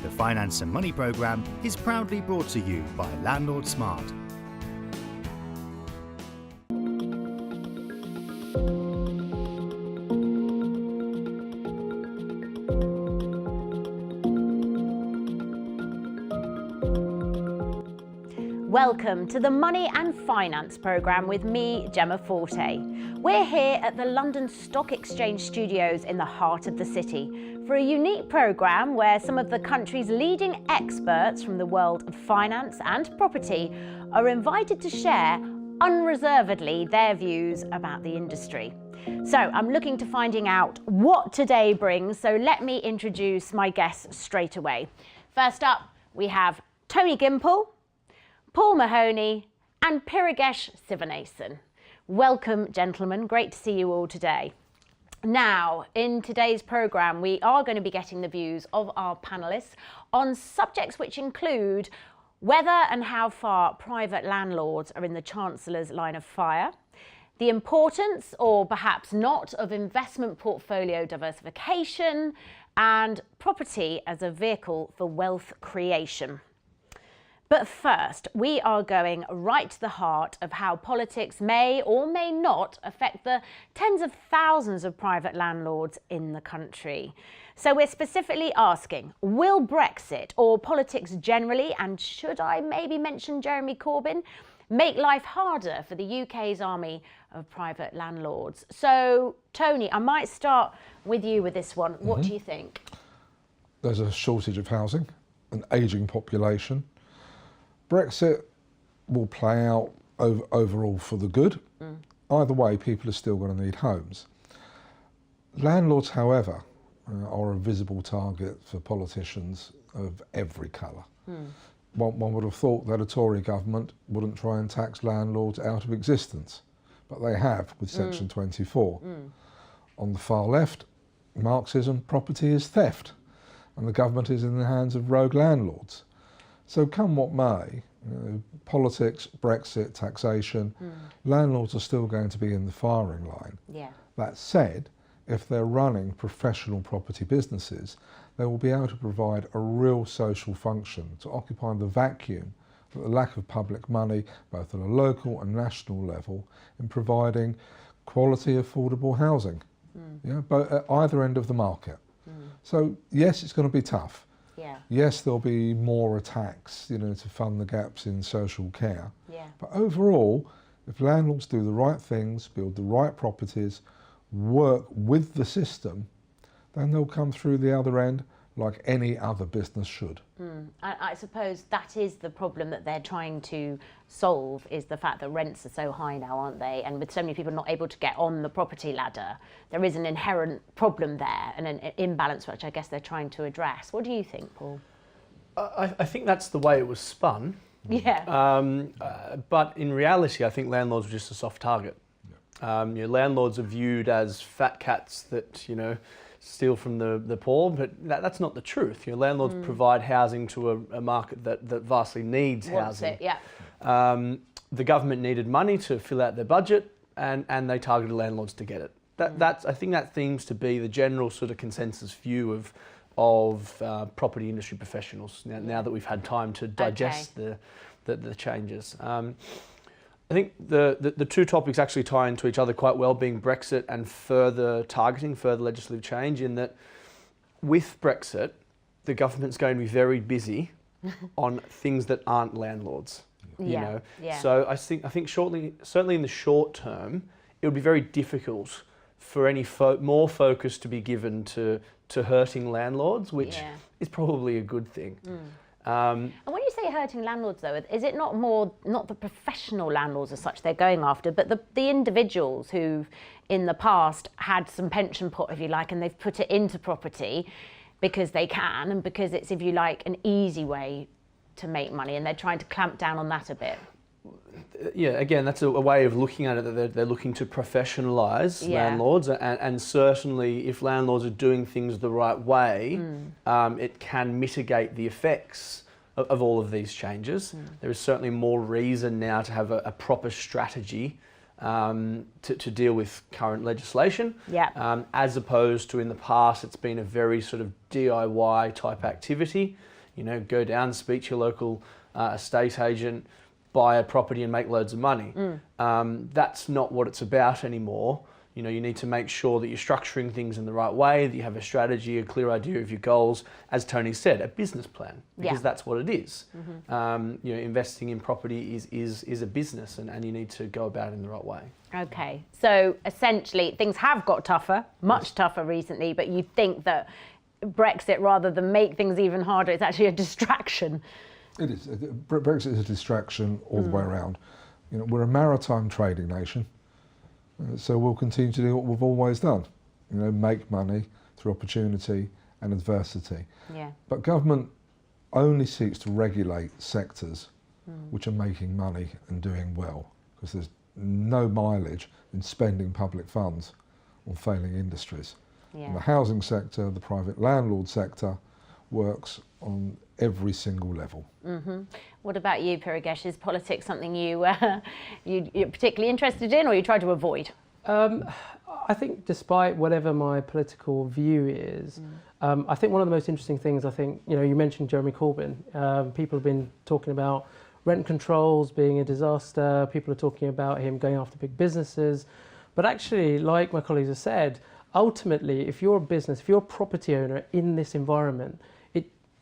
The Finance and Money programme is proudly brought to you by Landlord Smart. Welcome to the Money and Finance programme with me, Gemma Forte. We're here at the London Stock Exchange studios in the heart of the city for a unique programme where some of the country's leading experts from the world of finance and property are invited to share unreservedly their views about the industry. So I'm looking to finding out what today brings, so let me introduce my guests straight away. First up, we have Tony Gimple, Paul Mahoney and Pirigesh Sivanathan. Welcome, gentlemen. Great to see you all today. Now, in today's programme, we are going to be getting the views of our panellists on subjects which include whether and how far private landlords are in the Chancellor's line of fire, the importance, or perhaps not, of investment portfolio diversification, and property as a vehicle for wealth creation. But first, we are going right to the heart of how politics may or may not affect the tens of thousands of private landlords in the country. So we're specifically asking, will Brexit or politics generally, and should I maybe mention Jeremy Corbyn, make life harder for the UK's army of private landlords? So, Tony, I might start with you with this one. What do you think? There's a shortage of housing, an ageing population. Brexit will play out overall for the good. Either way, people are still going to need homes. Landlords, however, are a visible target for politicians of every colour. One would have thought that a Tory government wouldn't try and tax landlords out of existence, but they have with Section 24. On the far left, Marxism, property is theft, and the government is in the hands of rogue landlords. So come what may, politics, Brexit, taxation, landlords are still going to be in the firing line. That said, if they're running professional property businesses, they will be able to provide a real social function to occupy the vacuum that the lack of public money, both at a local and national level, in providing quality, affordable housing, but at either end of the market. So yes, it's going to be tough. Yes, there'll be more attacks, to fund the gaps in social care. But overall, if landlords do the right things, build the right properties, work with the system, then they'll come through the other end like any other business should. I suppose that is the problem that they're trying to solve, is the fact that rents are so high now, aren't they? And with so many people not able to get on the property ladder, there is an inherent problem there and an imbalance which I guess they're trying to address. What do you think, Paul? I think that's the way it was spun. But in reality, I think landlords are just a soft target. Landlords are viewed as fat cats that, steal from the poor, but that's not the truth. Landlords provide housing to a market that vastly needs housing. The government needed money to fill out their budget, and they targeted landlords to get it. I think that seems to be the general sort of consensus view of property industry professionals now that we've had time to digest the changes. I think the two topics actually tie into each other quite well, being Brexit and further targeting, further legislative change, in that with Brexit, the government's going to be very busy on things that aren't landlords. So I think certainly in the short term, it would be very difficult for any more focus to be given to hurting landlords, which is probably a good thing. And when you say hurting landlords, though, is it not the professional landlords as such they're going after, but the individuals who've in the past had some pension pot, if you like, and they've put it into property because they can and because it's, if you like, an easy way to make money, and they're trying to clamp down on that a bit? Again, that's a way of looking at it, that they're looking to professionalise landlords, and certainly if landlords are doing things the right way, it can mitigate the effects of all of these changes. There is certainly more reason now to have a proper strategy to deal with current legislation, as opposed to in the past it's been a very sort of DIY type activity. you know, go down, speak to your local estate agent, buy a property and make loads of money. That's not what it's about anymore. You know, you need to make sure that you're structuring things in the right way, that you have a strategy, a clear idea of your goals. As Tony said, a business plan, because that's what it is. You know, investing in property is a business, and you need to go about it in the right way. Okay, so essentially things have got tougher, much tougher recently, but you think that Brexit, rather than make things even harder, it's actually a distraction. It is. Brexit is a distraction all the way around. You know, we're a maritime trading nation. So we'll continue to do what we've always done, you know, make money through opportunity and adversity. Yeah. But government only seeks to regulate sectors which are making money and doing well, because there's no mileage in spending public funds on failing industries. Yeah. And the housing sector, the private landlord sector, works on every single level. What about you, Purigesh? Is politics something you're particularly interested in, or you try to avoid? I think despite whatever my political view is, I think one of the most interesting things, I think, you know, you mentioned Jeremy Corbyn. People have been talking about rent controls being a disaster. People are talking about him going after big businesses. But actually, like my colleagues have said, ultimately, if you're a business, if you're a property owner in this environment,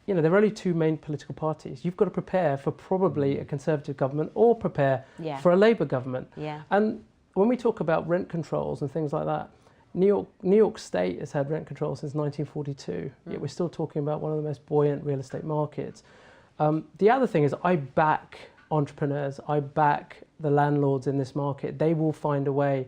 you know, there are only two main political parties. You've got to prepare for probably a Conservative government or prepare for a Labour government. Yeah. And when we talk about rent controls and things like that, New York State has had rent controls since 1942, yet we're still talking about one of the most buoyant real estate markets. The other thing is I back entrepreneurs, I back the landlords in this market. They will find a way.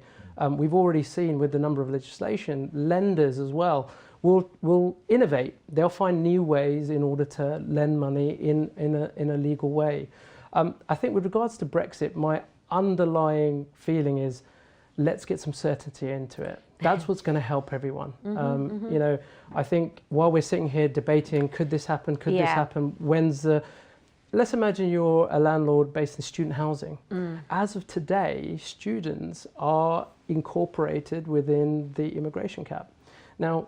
We've already seen with the number of legislation, lenders as well will innovate. They'll find new ways in order to lend money in a legal way. I think with regards to Brexit, my underlying feeling is let's get some certainty into it. That's what's going to help everyone. You know, I think while we're sitting here debating, could this happen? Could this happen? Let's imagine you're a landlord based in student housing. As of today, students are incorporated within the immigration cap. Now,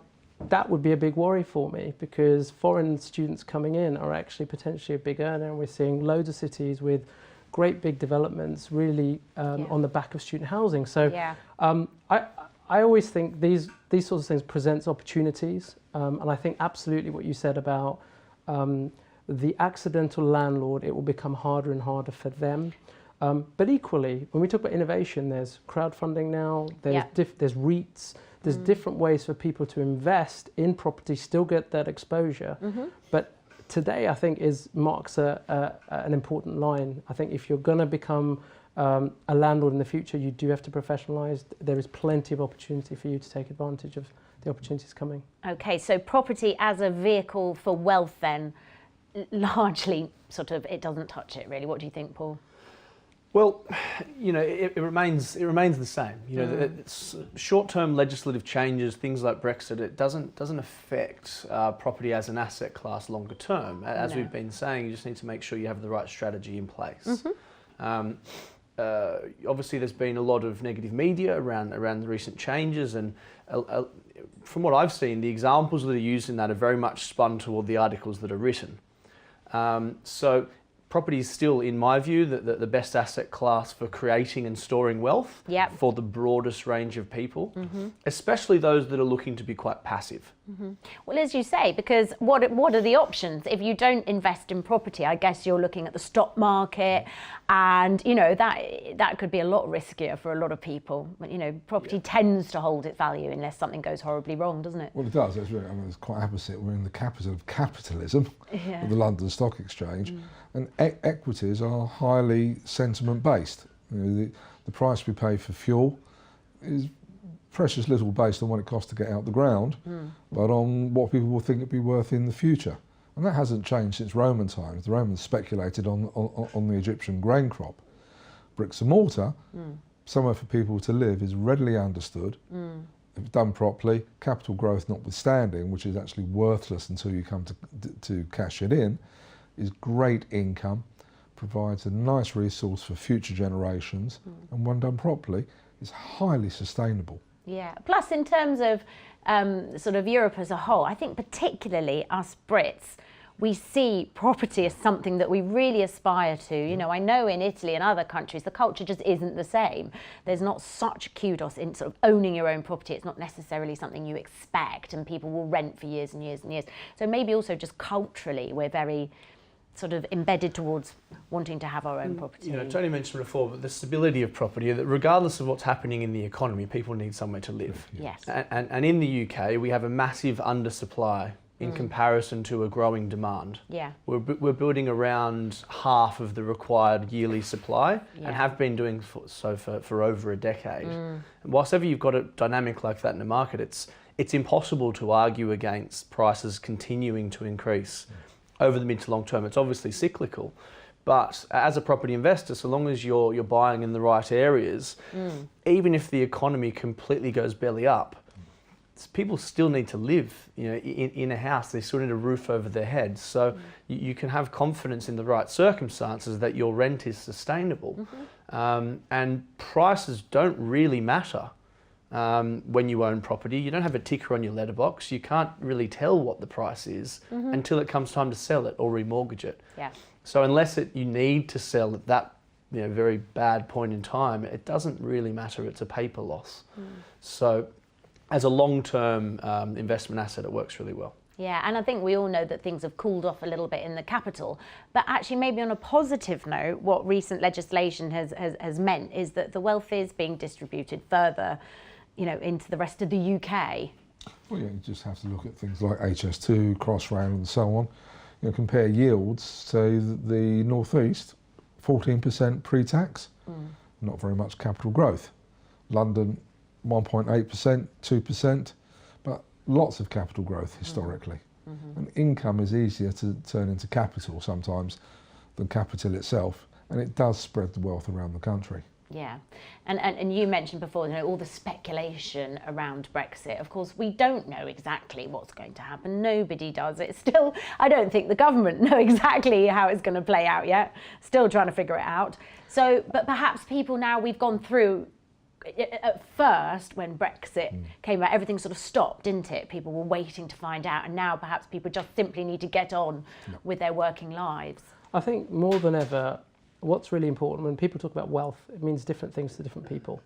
that would be a big worry for me, because foreign students coming in are actually potentially a big earner, and we're seeing loads of cities with great big developments really on the back of student housing. So I always think these sorts of things presents opportunities, and I think absolutely what you said about the accidental landlord, it will become harder and harder for them. But equally, when we talk about innovation, there's crowdfunding now, there's REITs, there's different ways for people to invest in property, still get that exposure. But today, I think, marks an important line. I think if you're going to become a landlord in the future, you do have to professionalise. There is plenty of opportunity for you to take advantage of the opportunities coming. Okay, so property as a vehicle for wealth then, largely sort of, it doesn't touch it really. What do you think, Paul? Well, you know, it remains the same. You know, short-term legislative changes, things like Brexit, it doesn't affect property as an asset class longer term. As we've been saying, you just need to make sure you have the right strategy in place. Obviously, there's been a lot of negative media around the recent changes, and from what I've seen, the examples that are used in that are very much spun toward the articles that are written. So property is still, in my view, the best asset class for creating and storing wealth for the broadest range of people, especially those that are looking to be quite passive. Well, as you say, because what are the options? If you don't invest in property, I guess you're looking at the stock market, and you know that could be a lot riskier for a lot of people. But you know, property tends to hold its value unless something goes horribly wrong, doesn't it? Well, it does. It's quite opposite. We're in the capital of capitalism, the London Stock Exchange, and equities are highly sentiment based. You know, the price we pay for fuel is precious little based on what it costs to get out the ground, but on what people will think it'd be worth in the future. And that hasn't changed since Roman times. The Romans speculated on the Egyptian grain crop. Bricks and mortar, somewhere for people to live, is readily understood. If done properly, capital growth notwithstanding, which is actually worthless until you come to cash it in, is great income, provides a nice resource for future generations, and when done properly, is highly sustainable. Yeah. Plus, in terms of sort of Europe as a whole, I think particularly us Brits, we see property as something that we really aspire to. You know, I know in Italy and other countries, the culture just isn't the same. There's not such kudos in sort of owning your own property. It's not necessarily something you expect, and people will rent for years and years and years. So maybe also just culturally, we're very sort of embedded towards wanting to have our own property. You know, Tony mentioned before, but the stability of property, that regardless of what's happening in the economy, people need somewhere to live. Yes. And in the UK, we have a massive undersupply in comparison to a growing demand. Yeah. We're building around half of the required yearly supply and have been doing so for over a decade. And whilst ever you've got a dynamic like that in the market, it's impossible to argue against prices continuing to increase over the mid to long term. It's obviously cyclical, but as a property investor, so long as you're buying in the right areas, even if the economy completely goes belly up, people still need to live, you know, in a house. They still need a roof over their heads. So you can have confidence in the right circumstances that your rent is sustainable. And prices don't really matter when you own property. You don't have a ticker on your letterbox. You can't really tell what the price is until it comes time to sell it or remortgage it. Yeah. So unless you need to sell at that, you know, very bad point in time, it doesn't really matter. It's a paper loss. So as a long-term investment asset, it works really well. Yeah, and I think we all know that things have cooled off a little bit in the capital, but actually maybe on a positive note, what recent legislation has meant is that the wealth is being distributed further, you know, into the rest of the UK. Well, yeah, you just have to look at things like HS2, Crossrail and so on. You know, compare yields to the North East, 14% pre-tax, not very much capital growth. London, 1.8%, 2%, but lots of capital growth historically. And income is easier to turn into capital sometimes than capital itself, and it does spread the wealth around the country. Yeah, and you mentioned before, you know, all the speculation around Brexit. Of course, we don't know exactly what's going to happen. Nobody does. It's still, I don't think the government know exactly how it's going to play out yet. Still trying to figure it out. So, but perhaps people now, we've gone through, at first when Brexit came out, everything sort of stopped, didn't it? People were waiting to find out, and now perhaps people just simply need to get on with their working lives. I think more than ever, what's really important when people talk about wealth, it means different things to different people.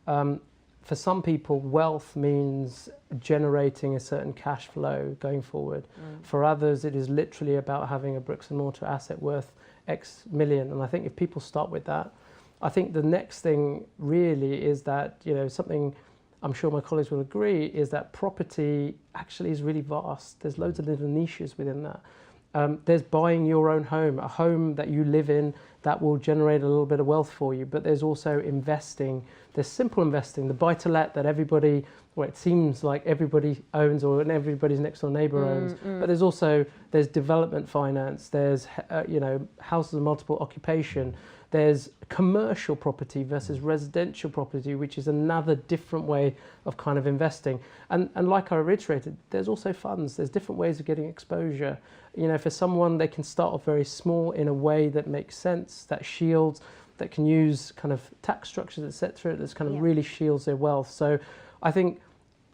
For some people, wealth means generating a certain cash flow going forward. For others, it is literally about having a bricks and mortar asset worth X million. And I think if people start with that, I think the next thing really is that, you know, something I'm sure my colleagues will agree is that property actually is really vast. There's loads of little niches within that. There's buying your own home, a home that you live in that will generate a little bit of wealth for you. But there's also investing. There's simple investing, the buy-to-let that everybody, well, it seems like everybody owns or everybody's next door neighbour owns. But there's also, there's development finance, there's, you know, houses of multiple occupation. There's commercial property versus residential property, which is another different way of kind of investing. And like I reiterated, there's also funds. There's different ways of getting exposure. You know, for someone, they can start off very small in a way that makes sense, that shields, that can use kind of tax structures, etc., that's kind of really shields their wealth. So I think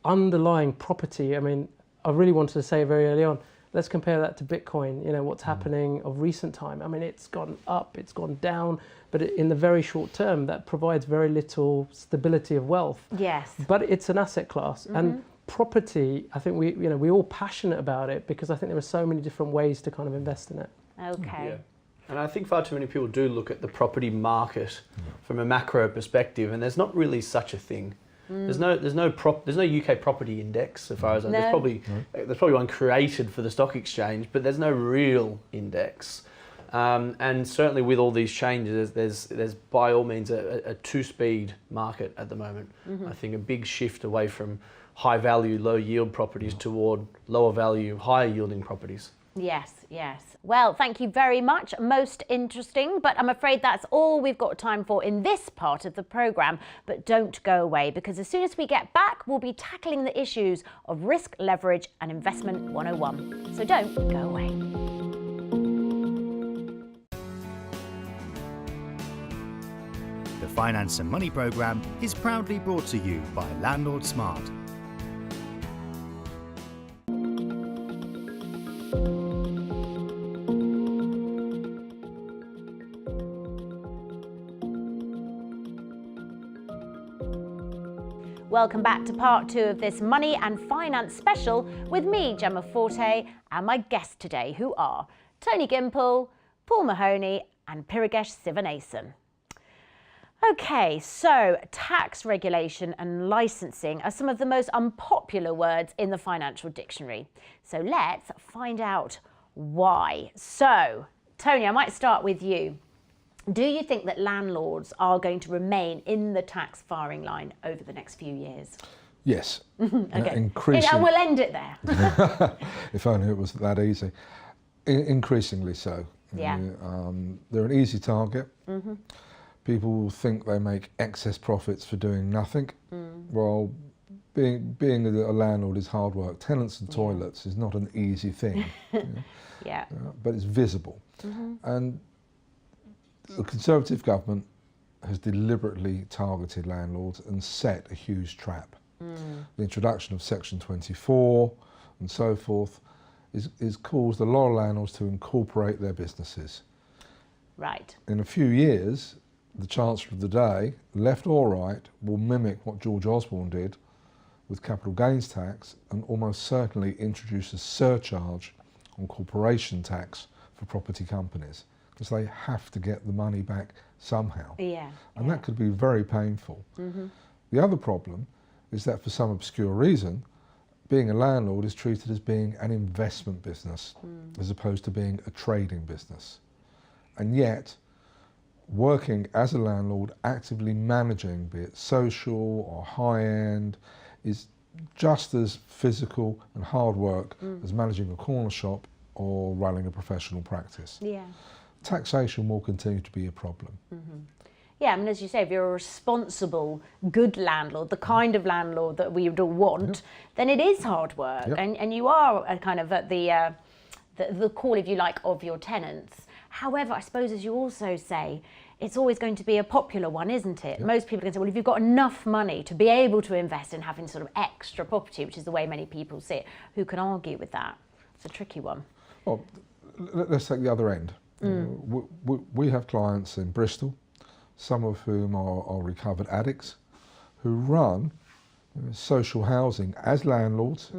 underlying property, I mean, I really wanted to say very early on, let's compare that to Bitcoin, you know, what's happening of recent time. I mean, it's gone up, it's gone down, but in the very short term, that provides very little stability of wealth. Yes. But it's an asset class. And property, I think we're all passionate about it because I think there are so many different ways to kind of invest in it. Okay. Yeah. And I think far too many people do look at the property market from a macro perspective, and there's not really such a thing. There's no UK property index, so far as I know. There's probably one created for the stock exchange, but there's no real index. And certainly with all these changes, there's by all means a two-speed market at the moment. I think a big shift away from high value, low yield properties toward lower value, higher yielding properties. Yes, yes. Well, thank you very much. Most interesting, but I'm afraid that's all we've got time for in this part of the programme. But don't go away, because as soon as we get back, we'll be tackling the issues of risk, leverage and investment 101. So don't go away. The Finance and Money programme is proudly brought to you by Landlord Smart. Welcome back to part 2 of this money and finance special with me, Gemma Forte, and my guests today, who are Tony Gimple, Paul Mahoney and Pirigesh Sivanathan. Okay, so tax regulation and licensing are some of the most unpopular words in the financial dictionary. So let's find out why. So, Tony, I might start with you. Do you think that landlords are going to remain in the tax firing line over the next few years? Yes. Okay. Increasingly. And we'll end it there. If only it was that easy. Increasingly so. Yeah. They're an easy target. People think they make excess profits for doing nothing. Well, being a landlord is hard work. Tenants and toilets is not an easy thing. Yeah. But it's visible. And the Conservative government has deliberately targeted landlords and set a huge trap. The introduction of Section 24 and so forth is caused a lot of landlords to incorporate their businesses. Right. In a few years, the Chancellor of the day, left or right, will mimic what George Osborne did with capital gains tax and almost certainly introduce a surcharge on corporation tax for property companies, because they have to get the money back somehow. Yeah. And that could be very painful. The other problem is that for some obscure reason, being a landlord is treated as being an investment business as opposed to being a trading business. And yet, working as a landlord, actively managing, be it social or high-end, is just as physical and hard work as managing a corner shop or running a professional practice. Yeah. Taxation will continue to be a problem. Yeah, I mean, as you say, if you're a responsible, good landlord, the kind of landlord that we would all want, then it is hard work, and you are a kind of at the call, if you like, of your tenants. However, I suppose, as you also say, it's always going to be a popular one, isn't it? Most people can say, well, if you've got enough money to be able to invest in having sort of extra property, which is the way many people see it, who can argue with that? It's a tricky one. Well, let's take the other end. We have clients in Bristol, some of whom are recovered addicts, who run social housing as landlords,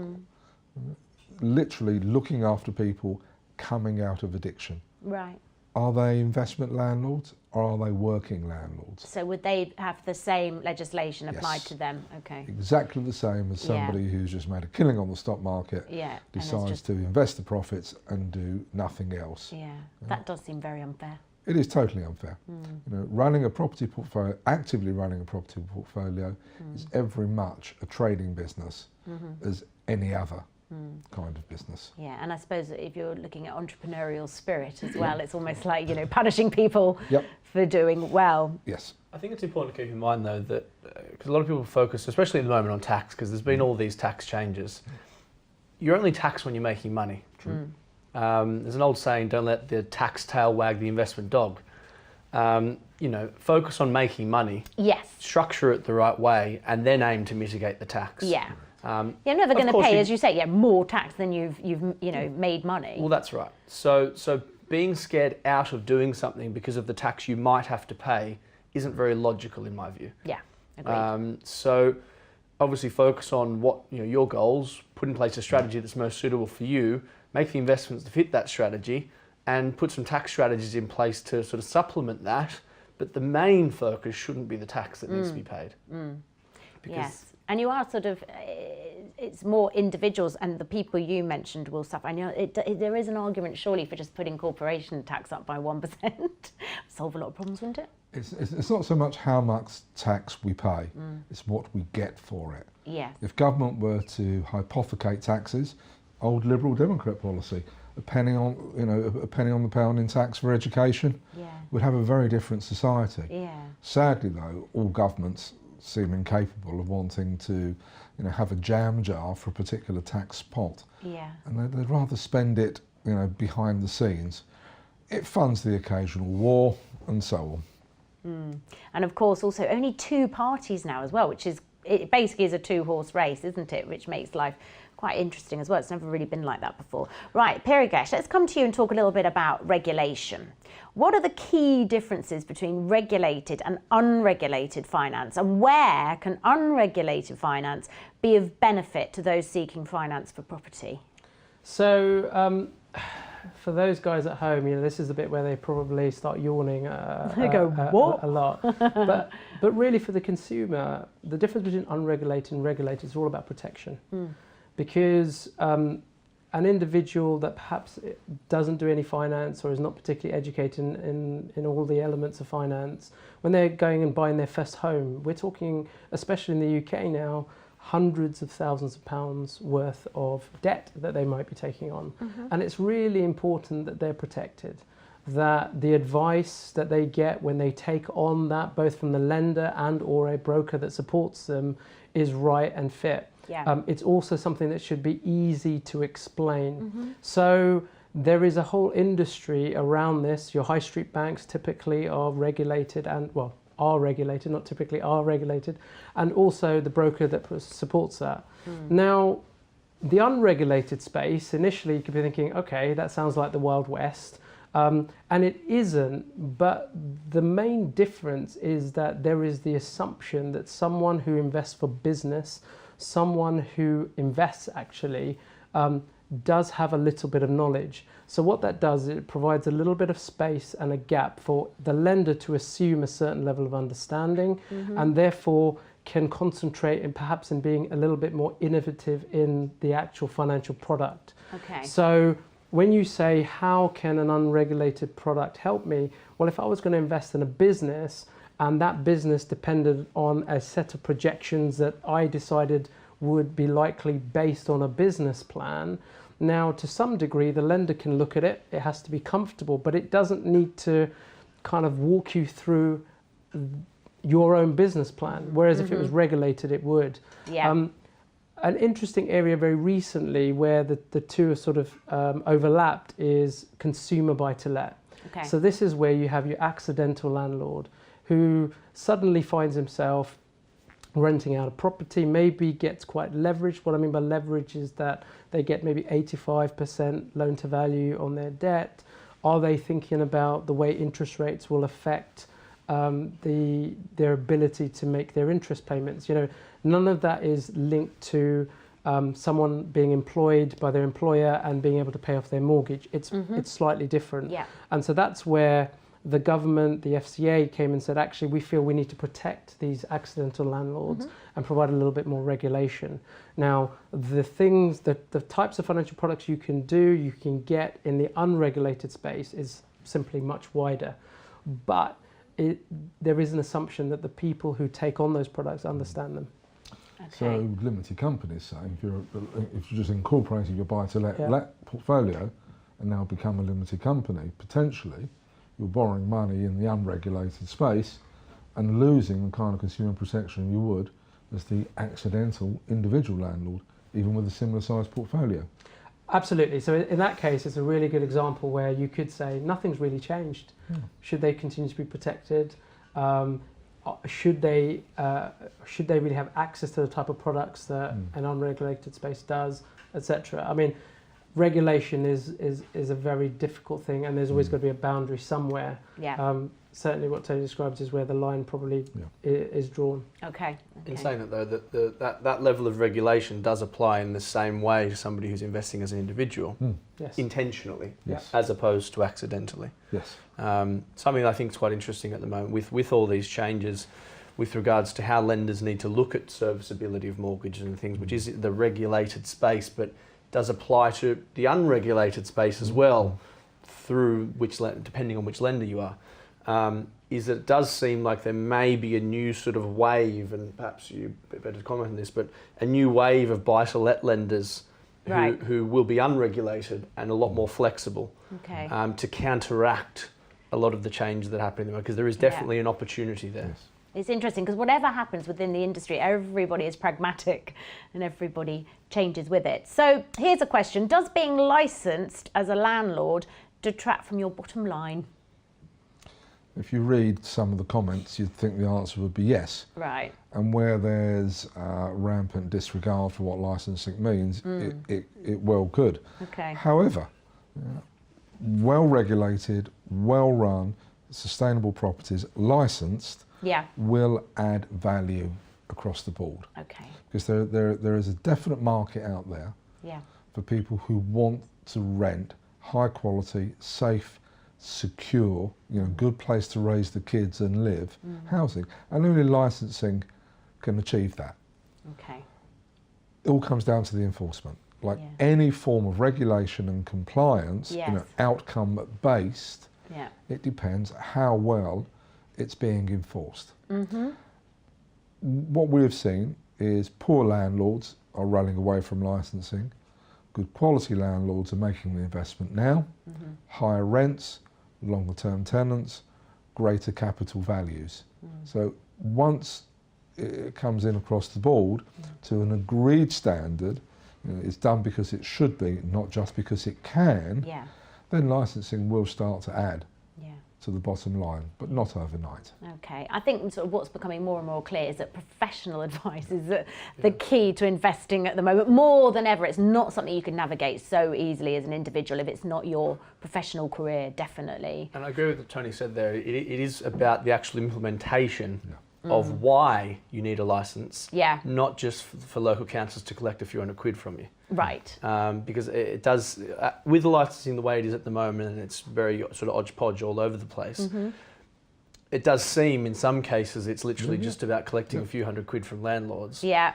literally looking after people coming out of addiction. Right. Are they investment landlords or are they working landlords? So would they have the same legislation applied to them? Okay. Exactly the same as somebody who's just made a killing on the stock market, decides to invest the profits and do nothing else. Yeah, that does seem very unfair. It is totally unfair. You know, running a property portfolio, actively running a property portfolio, is every much a trading business as any other kind of business. Yeah, and I suppose if you're looking at entrepreneurial spirit as well, it's almost like, you know, punishing people for doing well. Yes. I think it's important to keep in mind, though, that because a lot of people focus, especially at the moment, on tax, because there's been all these tax changes. You're only taxed when you're making money. There's an old saying, don't let the tax tail wag the investment dog. You know, focus on making money. Yes. Structure it the right way, and then aim to mitigate the tax. Yeah. You're never going to pay, as you say, more tax than you've you know made money. Well, that's right. So being scared out of doing something because of the tax you might have to pay isn't very logical in my view. Yeah, agreed. So obviously focus on what your goals, put in place a strategy that's most suitable for you, make the investments to fit that strategy, and put some tax strategies in place to sort of supplement that. But the main focus shouldn't be the tax that needs to be paid. Yes. And you are sort of, it's more individuals and the people you mentioned will suffer. I know there is an argument surely for just putting corporation tax up by 1%. Solve a lot of problems, wouldn't it? It's not so much how much tax we pay, it's what we get for it. Yes. If government were to hypothecate taxes, old Liberal Democrat policy, a penny on the pound in tax for education, we'd have a very different society. Yeah. Sadly though, all governments seem incapable of wanting to have a jam jar for a particular tax pot. Yeah. And they'd rather spend it behind the scenes. It funds the occasional war and so on. And of course also only 2 parties now as well, which is, it basically is a 2-horse race, isn't it? Which makes life quite interesting as well. It's never really been like that before. Right, Pirigesh, let's come to you and talk a little bit about regulation. What are the key differences between regulated and unregulated finance, and where can unregulated finance be of benefit to those seeking finance for property? So, for those guys at home, this is the bit where they probably start yawning They go, what? a lot. But really, for the consumer, the difference between unregulated and regulated is all about protection. Because an individual that perhaps doesn't do any finance or is not particularly educated in all the elements of finance, when they're going and buying their first home, we're talking, especially in the UK now, hundreds of thousands of pounds worth of debt that they might be taking on. And it's really important that they're protected, that the advice that they get when they take on that, both from the lender and or a broker that supports them, is right and fit. Yeah. It's also something that should be easy to explain. So there is a whole industry around this. Your high street banks typically are regulated and, well, are regulated, not typically are regulated, and also the broker that supports that. Now, the unregulated space, initially you could be thinking, okay, that sounds like the Wild West, and it isn't, but the main difference is that there is the assumption that someone who invests for business, someone who invests actually, does have a little bit of knowledge. So what that does, it provides a little bit of space and a gap for the lender to assume a certain level of understanding, and therefore can concentrate in perhaps in being a little bit more innovative in the actual financial product. Okay. So when you say, how can an unregulated product help me? Well, if I was going to invest in a business and that business depended on a set of projections that I decided would be likely based on a business plan, now to some degree the lender can look at it, it has to be comfortable, but it doesn't need to kind of walk you through your own business plan, whereas if it was regulated it would. Yeah. An interesting area very recently where the two are sort of overlapped is consumer buy-to-let. Okay. So this is where you have your accidental landlord who suddenly finds himself renting out a property, maybe gets quite leveraged. What I mean by leverage is that they get maybe 85% loan to value on their debt. Are they thinking about the way interest rates will affect their ability to make their interest payments? None of that is linked to someone being employed by their employer and being able to pay off their mortgage. It's slightly different. Yeah. And so that's where the government, the FCA, came and said, actually, we feel we need to protect these accidental landlords and provide a little bit more regulation. Now, the types of financial products you can get in the unregulated space is simply much wider. But there is an assumption that the people who take on those products understand them. Okay. So limited companies say, if you're just incorporating your buy-to-let portfolio and now become a limited company, potentially you're borrowing money in the unregulated space and losing the kind of consumer protection you would as the accidental individual landlord, even with a similar sized portfolio. Absolutely. So in that case, it's a really good example where you could say nothing's really changed. Should they continue to be protected? Should they really have access to the type of products that an unregulated space does, etc.? I mean, regulation is a very difficult thing, and there's always got to be a boundary somewhere. Yeah. Certainly what Tony describes is where the line probably is drawn. Okay. In saying that though, that level of regulation does apply in the same way to somebody who's investing as an individual, Yes. intentionally, Yes. as opposed to accidentally. Yes. Something I think is quite interesting at the moment with all these changes with regards to how lenders need to look at serviceability of mortgages and things, which is the regulated space, but does apply to the unregulated space as well, through depending on which lender you are. Is that it does seem like there may be a new sort of wave, and perhaps you better comment on this, but a new wave of buy-to-let lenders who will be unregulated and a lot more flexible to counteract a lot of the changes that happen in the market, because there is definitely an opportunity there. Yes. It's interesting because whatever happens within the industry, everybody is pragmatic and everybody changes with it. So here's a question. Does being licensed as a landlord detract from your bottom line? If you read some of the comments, you'd think the answer would be yes. Right. And where there's rampant disregard for what licensing means, it well could. Okay. However, well-regulated, well-run, sustainable properties, licensed, Yeah. will add value across the board. Okay. Because there is a definite market out there Yeah. for people who want to rent high quality, safe, secure, good place to raise the kids and live housing. And only licensing can achieve that. Okay. It all comes down to the enforcement. Like Yeah. any form of regulation and compliance, Yes. outcome based, Yeah. it depends how well it's being enforced. What we have seen is poor landlords are running away from licensing. Good quality landlords are making the investment now. Higher rents, longer term tenants, greater capital values. So once it comes in across the board to an agreed standard, it's done because it should be, not just because it can, Yeah. then licensing will start to add Yeah. to the bottom line, but not overnight. Okay. I think sort of what's becoming more and more clear is that professional advice is the key to investing at the moment. More than ever, it's not something you can navigate so easily as an individual if it's not your professional career, definitely. And I agree with what Tony said there. It is about the actual implementation of why you need a license, Yeah. not just for local councils to collect a few hundred quid from you. Right. Because it does, with the licensing the way it is at the moment, and it's very sort of hodgepodge all over the place, it does seem in some cases it's literally just about collecting a few hundred quid from landlords. Yeah.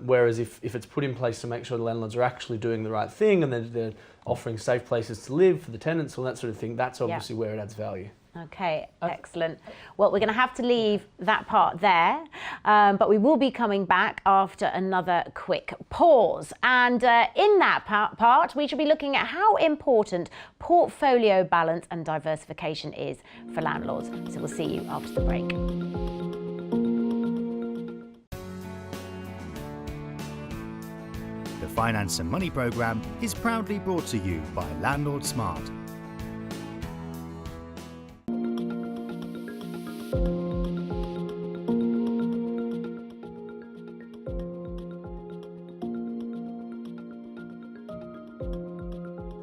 Whereas if it's put in place to make sure the landlords are actually doing the right thing and they're offering safe places to live for the tenants and that sort of thing, that's obviously where it adds value. Okay, excellent. Well, we're going to have to leave that part there, but we will be coming back after another quick pause. And in that part, we should be looking at how important portfolio balance and diversification is for landlords. So we'll see you after the break. The Finance and Money Programme is proudly brought to you by Landlord Smart.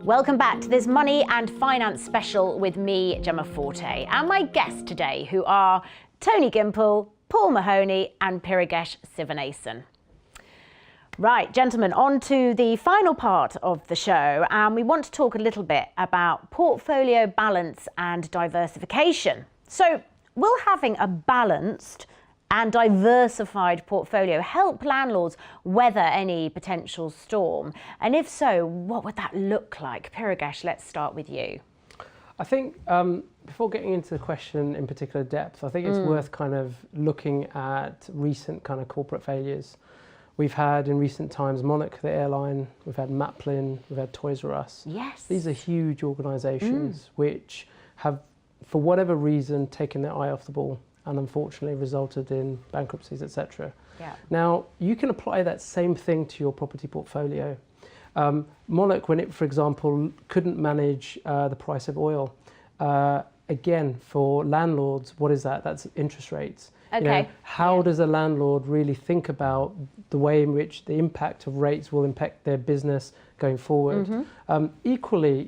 Welcome back to this Money and Finance special with me, Gemma Forte, and my guests today, who are Tony Gimple, Paul Mahoney and Pirigesh Sivanathan. Right, gentlemen, on to the final part of the show, and we want to talk a little bit about portfolio balance and diversification. So, will having a balanced and diversified portfolio help landlords weather any potential storm? And if so, what would that look like? Pirigesh, let's start with you. I think before getting into the question in particular depth, I think it's worth kind of looking at recent kind of corporate failures. We've had in recent times Monarch, the airline, we've had Maplin, we've had Toys R Us. Yes. These are huge organisations which have, for whatever reason, taken their eye off the ball and unfortunately resulted in bankruptcies, etc. Yeah. Now, you can apply that same thing to your property portfolio. Monarch, when it, for example, couldn't manage the price of oil, again, for landlords, what is that? That's interest rates. Okay. How does a landlord really think about the way in which the impact of rates will impact their business going forward? Equally,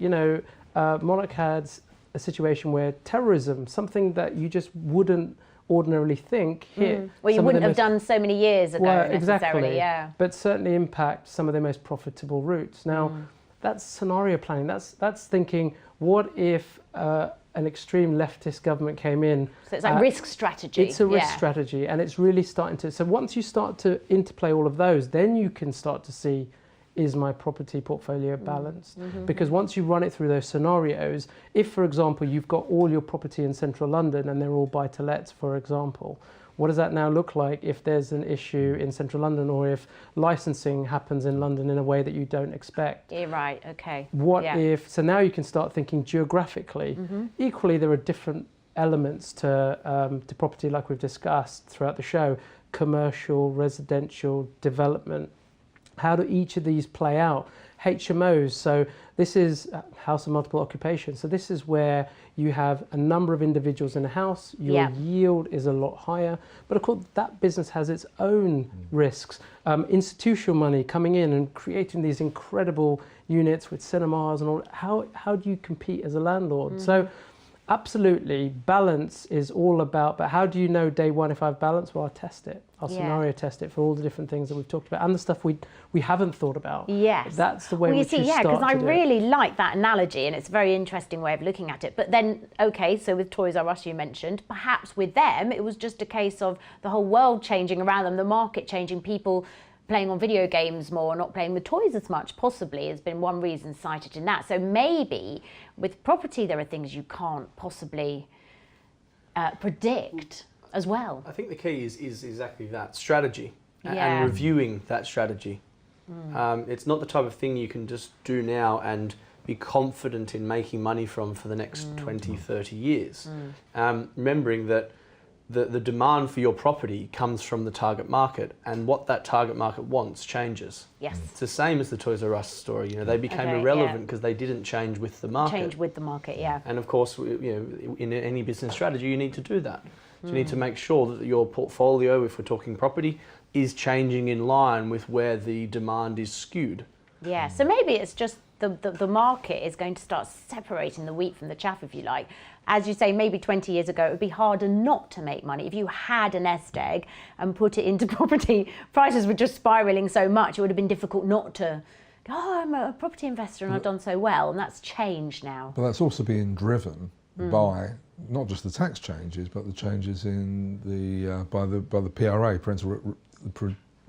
Monarch had a situation where terrorism, something that you just wouldn't ordinarily think hit. Well, you wouldn't have done so many years ago necessarily, exactly, yeah. but certainly impact some of their most profitable routes. Now, that's scenario planning. That's thinking, what if an extreme leftist government came in? So it's like risk strategy. It's a risk strategy, and it's really starting to. So once you start to interplay all of those, then you can start to see, is my property portfolio balanced? Because once you run it through those scenarios, if, for example, you've got all your property in central London and they're all buy-to-lets, for example, what does that now look like if there's an issue in central London, or if licensing happens in London in a way that you don't expect? Yeah, right, okay. What if, so now you can start thinking geographically. Equally, there are different elements to property, like we've discussed throughout the show: commercial, residential, development. How do each of these play out? HMOs. So this is house of multiple occupation. So this is where you have a number of individuals in a house. Your yield is a lot higher, but of course that business has its own risks. Institutional money coming in and creating these incredible units with cinemas and all. How do you compete as a landlord? So absolutely, balance is all about, but how do you know day one if I have balance? Well, I'll test it. I'll scenario test it for all the different things that we've talked about and the stuff we haven't thought about. Yes. That's the way well, we you see, yeah, because I really like that analogy and it's a very interesting way of looking at it. But then, okay, so with Toys R Us you mentioned, perhaps with them it was just a case of the whole world changing around them, the market changing, people playing on video games more, not playing with toys as much, possibly, has been one reason cited in that. So maybe with property there are things you can't possibly predict as well. I think the key is exactly that, strategy, and reviewing that strategy. It's not the type of thing you can just do now and be confident in making money from for the next 20, 30 years. Remembering that the demand for your property comes from the target market, and what that target market wants changes. Yes. It's the same as the Toys R Us story. They became irrelevant because they didn't change with the market. Change with the market, yeah. And of course, in any business strategy, you need to do that. So you need to make sure that your portfolio, if we're talking property, is changing in line with where the demand is skewed. Yeah, so maybe it's just the market is going to start separating the wheat from the chaff, if you like. As you say, maybe 20 years ago, it would be harder not to make money. If you had a nest egg and put it into property, prices were just spiralling so much, it would have been difficult not to go, oh, I'm a property investor and I've done so well. And that's changed now. But that's also being driven by not just the tax changes, but the changes in by the PRA,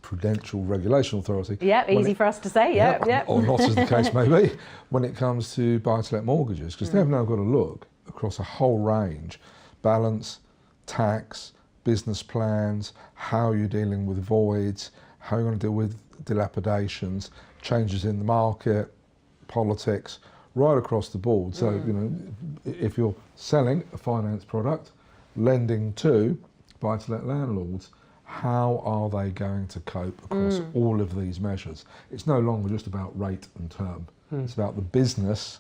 Prudential Regulation Authority. Yeah, easy for us to say, yeah. Or not, as the case may be, when it comes to buy-to-let mortgages, because they've now got to look across a whole range, balance, tax, business plans, how you're dealing with voids, how you're going to deal with dilapidations, changes in the market, politics, right across the board. So, if you're selling a finance product, lending to buy-to-let landlords, how are they going to cope across all of these measures? It's no longer just about rate and term. It's about the business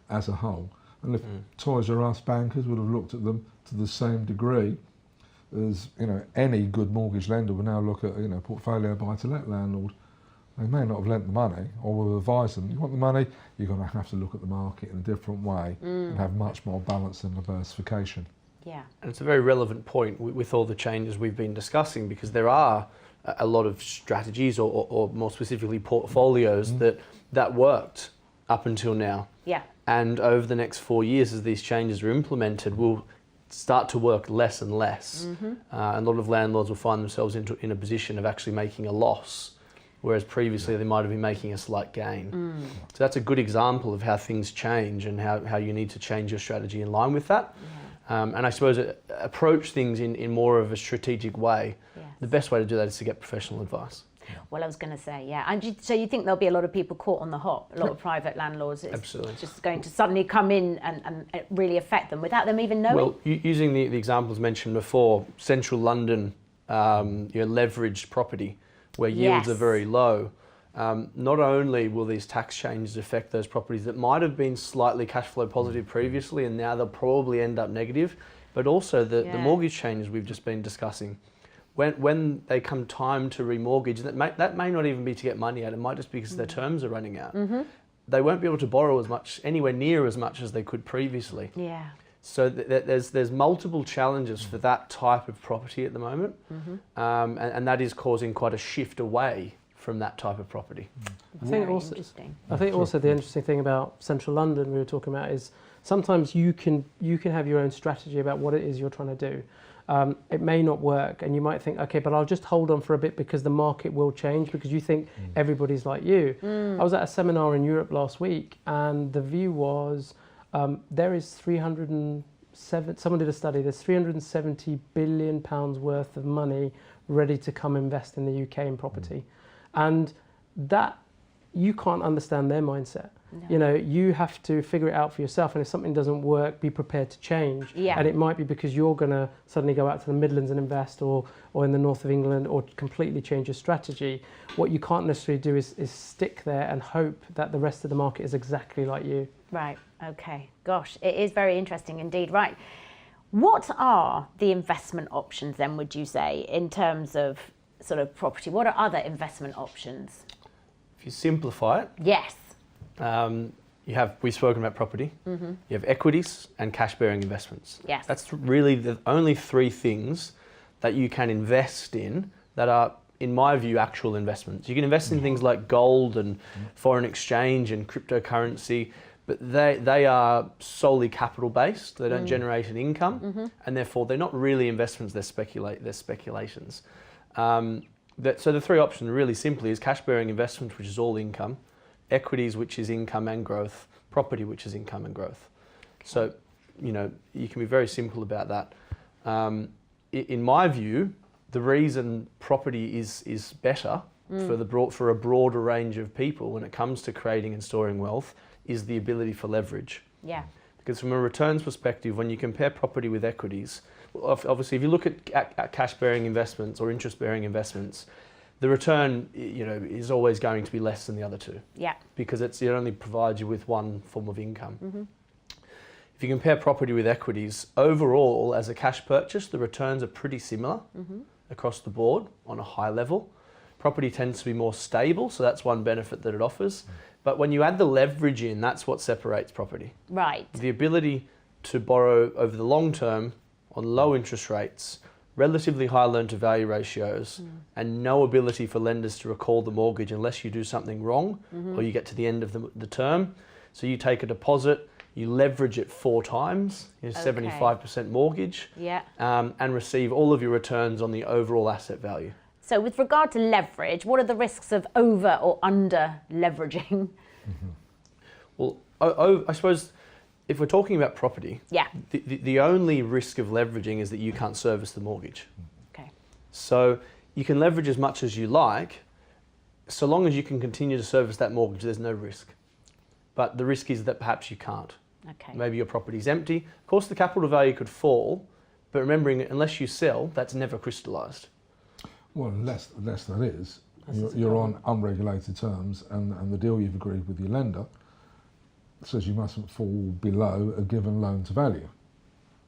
as a whole. And if Toys R Us bankers would have looked at them to the same degree as any good mortgage lender would now look at portfolio buy-to-let landlord, they may not have lent the money, or will advise them, you want the money, you're going to have to look at the market in a different way and have much more balance and diversification. Yeah. And it's a very relevant point with all the changes we've been discussing, because there are a lot of strategies or more specifically portfolios that worked up until now. Yeah. And over the next 4 years, as these changes are implemented, will start to work less and less. And a lot of landlords will find themselves in a position of actually making a loss, whereas previously they might have been making a slight gain. So that's a good example of how things change and how you need to change your strategy in line with that. And I suppose approach things in more of a strategic way. Yes. The best way to do that is to get professional advice. Well, I was going to say, yeah. And so you think there'll be a lot of people caught on the hop, a lot of private landlords. It's Absolutely. just going to suddenly come in and really affect them without them even knowing? Well, using the examples mentioned before, central London, leveraged property where yields are very low. Not only will these tax changes affect those properties that might have been slightly cash flow positive previously and now they'll probably end up negative, but also the mortgage changes we've just been discussing. When they come time to remortgage, that may not even be to get money out, it might just be because their terms are running out. They won't be able to borrow anywhere near as much as they could previously. Yeah. So there's multiple challenges for that type of property at the moment, and that is causing quite a shift away from that type of property. I think also the interesting thing about central London we were talking about is sometimes you can have your own strategy about what it is you're trying to do. It may not work and you might think, okay, but I'll just hold on for a bit because the market will change because you think everybody's like you. I was at a seminar in Europe last week and the view was there is 307, someone did a study, there's 370 billion pounds worth of money ready to come invest in the UK in property. And that, you can't understand their mindset. No. You have to figure it out for yourself, and if something doesn't work, be prepared to change. Yeah. And it might be because you're going to suddenly go out to the Midlands and invest, or in the north of England, or completely change your strategy. What you can't necessarily do is stick there and hope that the rest of the market is exactly like you. Right, okay. Gosh, it is very interesting indeed. Right. What are the investment options then, would you say, in terms of sort of property? What are other investment options? If you simplify it, Yes. we've spoken about property, you have equities and cash-bearing investments. Yes. That's really the only three things that you can invest in that are, in my view, actual investments. You can invest in things like gold and foreign exchange and cryptocurrency, but they are solely capital-based. They don't generate an income, and therefore they're not really investments, they're speculations. So the three options really simply is cash-bearing investments, which is all income, equities, which is income and growth, property, which is income and growth. So, you can be very simple about that. In my view, the reason property is better for a broader range of people when it comes to creating and storing wealth is the ability for leverage. Yeah. Because from a returns perspective, when you compare property with equities, obviously if you look at cash-bearing investments or interest-bearing investments, the return, is always going to be less than the other two. Yeah. Because it only provides you with one form of income. If you compare property with equities, overall, as a cash purchase, the returns are pretty similar across the board on a high level. Property tends to be more stable, so that's one benefit that it offers. But when you add the leverage in, that's what separates property. Right. The ability to borrow over the long term on low interest rates, relatively high loan-to-value ratios, and no ability for lenders to recall the mortgage unless you do something wrong or you get to the end of the term. So you take a deposit, you leverage it 4 times, 75% mortgage, and receive all of your returns on the overall asset value. So with regard to leverage, what are the risks of over or under leveraging? Well, I suppose if we're talking about property, the only risk of leveraging is that you can't service the mortgage. Okay. So you can leverage as much as you like, so long as you can continue to service that mortgage, there's no risk. But the risk is that perhaps you can't. Okay. Maybe your property's empty. Of course, the capital value could fall, but remembering, unless you sell, that's never crystallised. Well, unless that is, you're on unregulated terms, and the deal you've agreed with your lender says you mustn't fall below a given loan to value.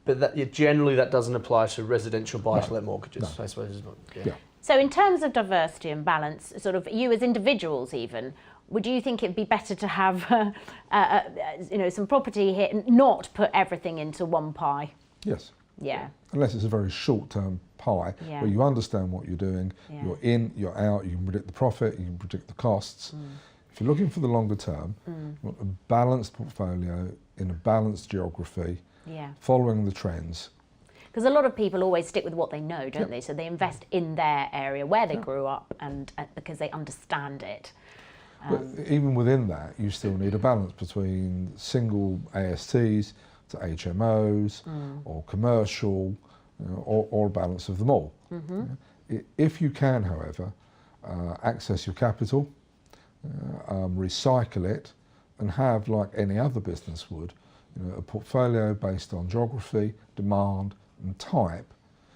But generally that doesn't apply to residential buy-to-let mortgages, I suppose. Is not, So in terms of diversity and balance, sort of you as individuals even, would you think it'd be better to have some property here and not put everything into one pie? Yes. Yeah. Unless it's a very short-term pie where you understand what you're doing, you're in, you're out, you can predict the profit, you can predict the costs. If you're looking for the longer term, you want a balanced portfolio in a balanced geography, following the trends. Because a lot of people always stick with what they know, don't they? So they invest in their area where they grew up and because they understand it. But even within that, you still need a balance between single ASTs to HMOs or commercial, or a balance of them all. If you can, however, access your capital, recycle it, and have, like any other business would, a portfolio based on geography, demand, and type.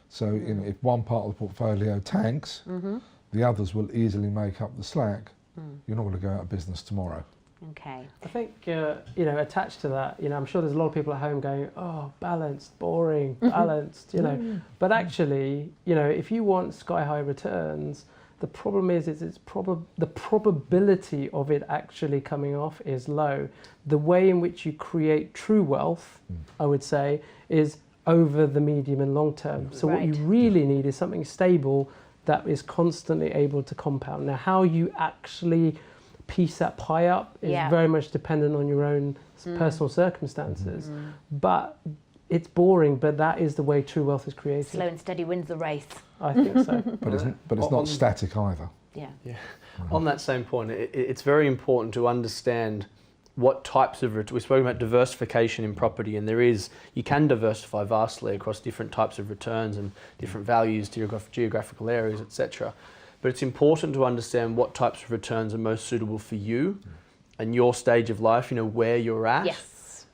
So, if one part of the portfolio tanks, the others will easily make up the slack. You're not going to go out of business tomorrow. Okay. I think, attached to that, I'm sure there's a lot of people at home going, oh, balanced, boring, balanced, But actually, if you want sky-high returns, the problem is the probability of it actually coming off is low. The way in which you create true wealth, I would say, is over the medium and long term. So what you really need is something stable that is constantly able to compound. Now, how you actually piece that pie up is very much dependent on your own personal circumstances. But it's boring, but that is the way true wealth is created. Slow and steady wins the race. I think so. But it's not static either. Yeah. On that same point, it's very important to understand what types of we've spoken about diversification in property, and you can diversify vastly across different types of returns and different values, geographical areas, etc. But it's important to understand what types of returns are most suitable for you and your stage of life, where you're at. Yes.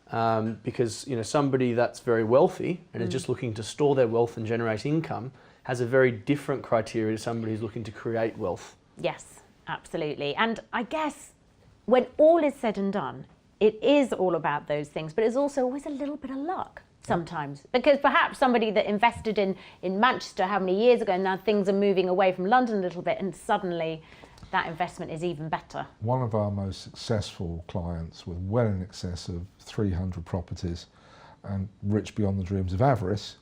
Because somebody that's very wealthy and is just looking to store their wealth and generate income has a very different criteria to somebody who's looking to create wealth. Yes, absolutely. And I guess when all is said and done, it is all about those things, but it's also always a little bit of luck sometimes, because perhaps somebody that invested in Manchester how many years ago, now things are moving away from London a little bit, and suddenly that investment is even better. One of our most successful clients with well in excess of 300 properties and rich beyond the dreams of avarice,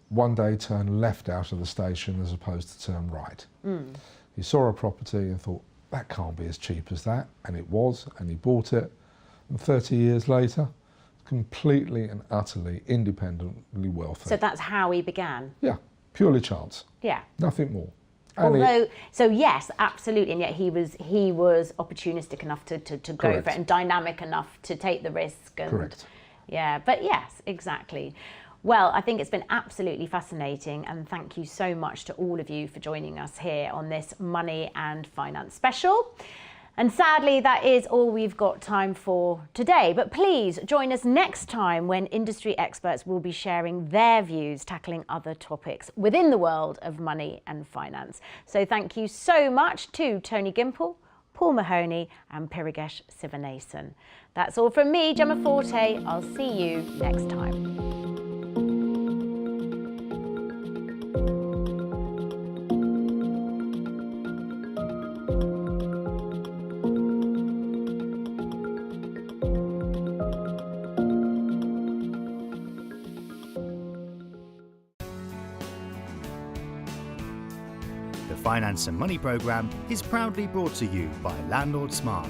one day turned left out of the station as opposed to turn right. He saw a property and thought, that can't be as cheap as that, and it was, and he bought it, and 30 years later, completely and utterly independently wealthy. So that's how he began. Yeah, purely chance. Yeah. Nothing more. And Although, so yes, absolutely, and yet he was opportunistic enough to go Correct. for it, and dynamic enough to take the risk. And, Correct. Yeah, but yes, exactly. Well, I think it's been absolutely fascinating, and thank you so much to all of you for joining us here on this Money and Finance special. And sadly, that is all we've got time for today. But please join us next time when industry experts will be sharing their views, tackling other topics within the world of money and finance. So thank you so much to Tony Gimple, Paul Mahoney and Pirigesh Sivanesan. That's all from me, Gemma Forte. I'll see you next time. The Finance and Money Programme is proudly brought to you by Landlord Smart,